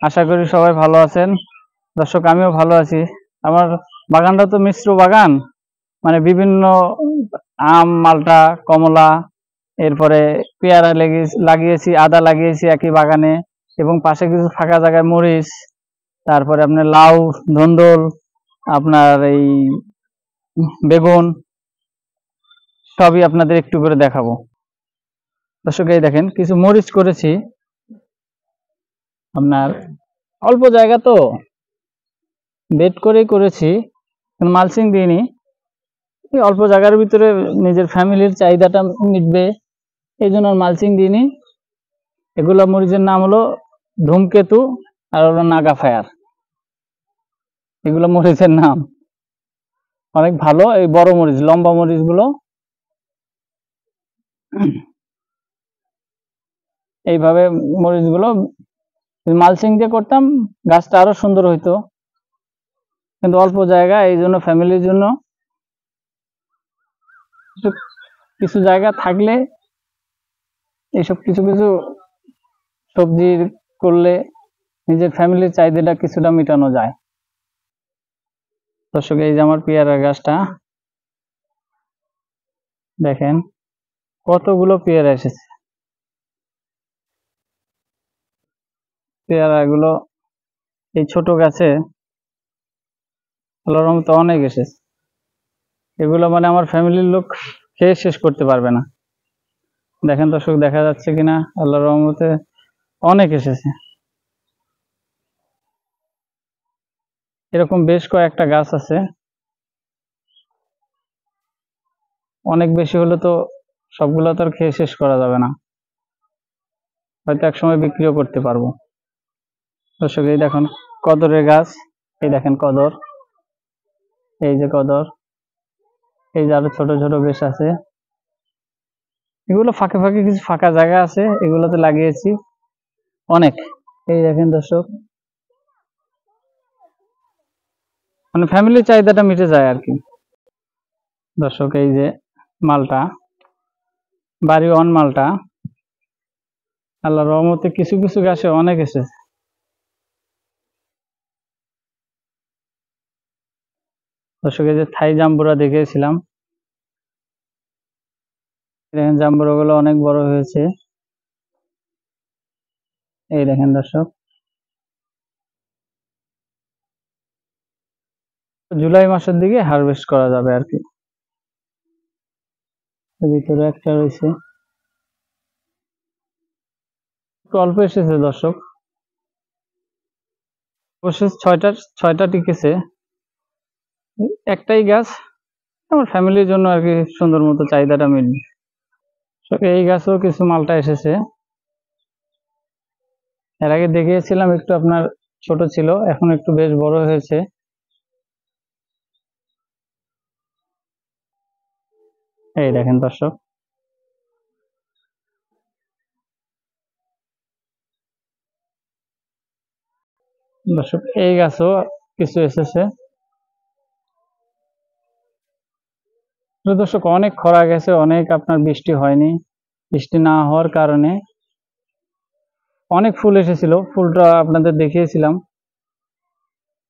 আশা করি সবাই ভালো আছেন। দর্শক, আমিও ভালো আছি। আমার বাগানটা তো মিশ্র বাগান, মানে বিভিন্ন আম, মালটা, কমলা, এরপরে পেয়ারা লাগিয়েছি, আদা লাগিয়েছি একই বাগানে, এবং পাশে কিছু ফাঁকা জায়গায় মরিচ, তারপরে আপনার লাউ, ধন্দল, আপনার এই বেগুন, সবই আপনাদের একটু করে দেখাবো। দর্শক, এই দেখেন কিছু মরিচ করেছি। আপনার অল্প জায়গা তো বেড করেই করেছি, মালচিং দিইনি। অল্প জায়গার ভিতরে নিজের ফ্যামিলির চাহিদাটা মিটবে, এই জন্য মালচিং দিইনি। এগুলো মরিচের নাম হলো ধূমকেতু আর হলো নাগা ফায়ার। এগুলো মরিচের নাম, অনেক ভালো। এই বড় মরিচ, লম্বা মরিচ গুলো এইভাবে মরিচগুলো মালচিং দিয়ে করতাম, গাছটা আরো সুন্দর হইতো, কিন্তু অল্প জায়গা, এই জন্য ফ্যামিলির জন্য কিছু জায়গা থাকলে এইসব কিছু কিছু সবজি করলে নিজের ফ্যামিলির চাহিদাটা কিছুটা মেটানো যায়। দর্শক, এই যে আমার পেয়ারা গাছটা দেখেন, কতগুলো পেয়ারা এসেছে। পেয়ারা গুলো এই ছোট গাছে আল্লাহর রহমতে অনেক এসেছে। এগুলো মানে আমার ফ্যামিলির লোক খেয়ে শেষ করতে পারবে না। দেখেন দর্শক, দেখা যাচ্ছে কিনা, আল্লাহর রহমতে অনেক এসেছে। এরকম বেশ কয়েকটা গাছ আছে, অনেক বেশি হলে তো সবগুলো তো আর খেয়ে শেষ করা যাবে না, হয়তো একসময় বিক্রিও করতে পারবো। দর্শক, এই দেখুন কদরের গাছ, এই দেখেন কদর, এই যে কদর, এই যে আরো ছোট ছোট বেশ আছে। এগুলো ফাঁকে ফাঁকে কিছু ফাঁকা জায়গা আছে, এগুলোতে লাগিয়েছি অনেক। এই দেখেন দর্শক, মানে ফ্যামিলির চাহিদাটা মিটে যায় আর কি। দর্শক, এই যে মালটা, বাড়ি অন মালটা, আল্লাহর রহমতে কিছু কিছু গাছে অনেক এসেছে। দর্শক, এই যে থাই জাম্বুরা দেখেছিলাম, দেখেন জাম্বুরা গুলো অনেক বড় হয়েছে। এই দেখেন দর্শক, জুলাই মাসের দিকে হারভেস্ট করা যাবে আর কি। ভিতরে একটা রয়েছে, একটু অল্প এসেছে দর্শক, অবশ্যই ছয়টা টিকেছে। একটাই গাছ, আমার ফ্যামিলির জন্য আর কি সুন্দর মতো চাহিদাটা মিটবে। এই গাছেও কিছু মালটা এসেছে, এর আগে দেখিয়েছিলাম, একটু আপনার ছোট ছিল, এখন একটু বেশ বড় হয়েছে। এই দেখেন দর্শক, এই গাছও কিছু এসেছে। দর্শক, অনেক খরা গেছে, অনেক আপনার বৃষ্টি হয়নি, বৃষ্টি না হওয়ার কারণে অনেক ফুল এসেছিল, ফুলটা আপনাদের দেখিয়েছিলাম,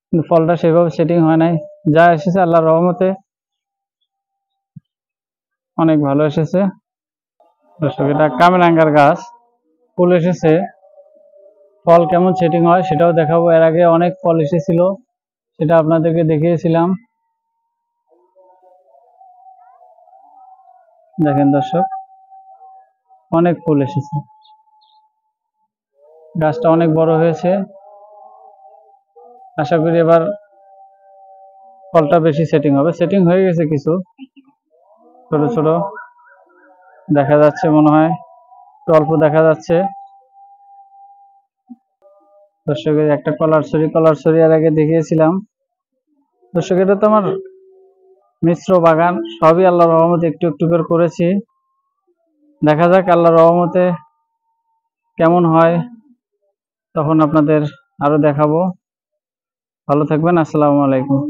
কিন্তু ফলটা সেভাবে সেটিং হয় নাই। যা এসেছে আল্লাহর রহমতে অনেক ভালো এসেছে। দর্শক, এটা কামরাঙ্গার গাছ, ফুল এসেছে, ফল কেমন সেটিং হয় সেটাও দেখাবো। এর আগে অনেক ফল এসেছিল, সেটা আপনাদেরকে দেখিয়েছিলাম। দেখেন দর্শক, অনেক ফুল এসেছে, গাছটা অনেক বড় হয়েছে। আশা করি এবার ফলটা বেশি সেটিং হবে, সেটিং হয়ে গেছে, কিছু ছোট ছোট দেখা যাচ্ছে, মনে হয় একটু অল্প দেখা যাচ্ছে। দর্শকের একটা কলার ছড়ি এর আগে দেখিয়েছিলাম। দর্শক, এটা তো আমার মিশ্র বাগান, সবই আল্লাহর রহমতে একটু একটু করে করেছি। দেখা যাক আল্লাহর রহমতে কেমন হয়, তখন আপনাদের আরো দেখাবো। ভালো থাকবেন, আসসালামু আলাইকুম।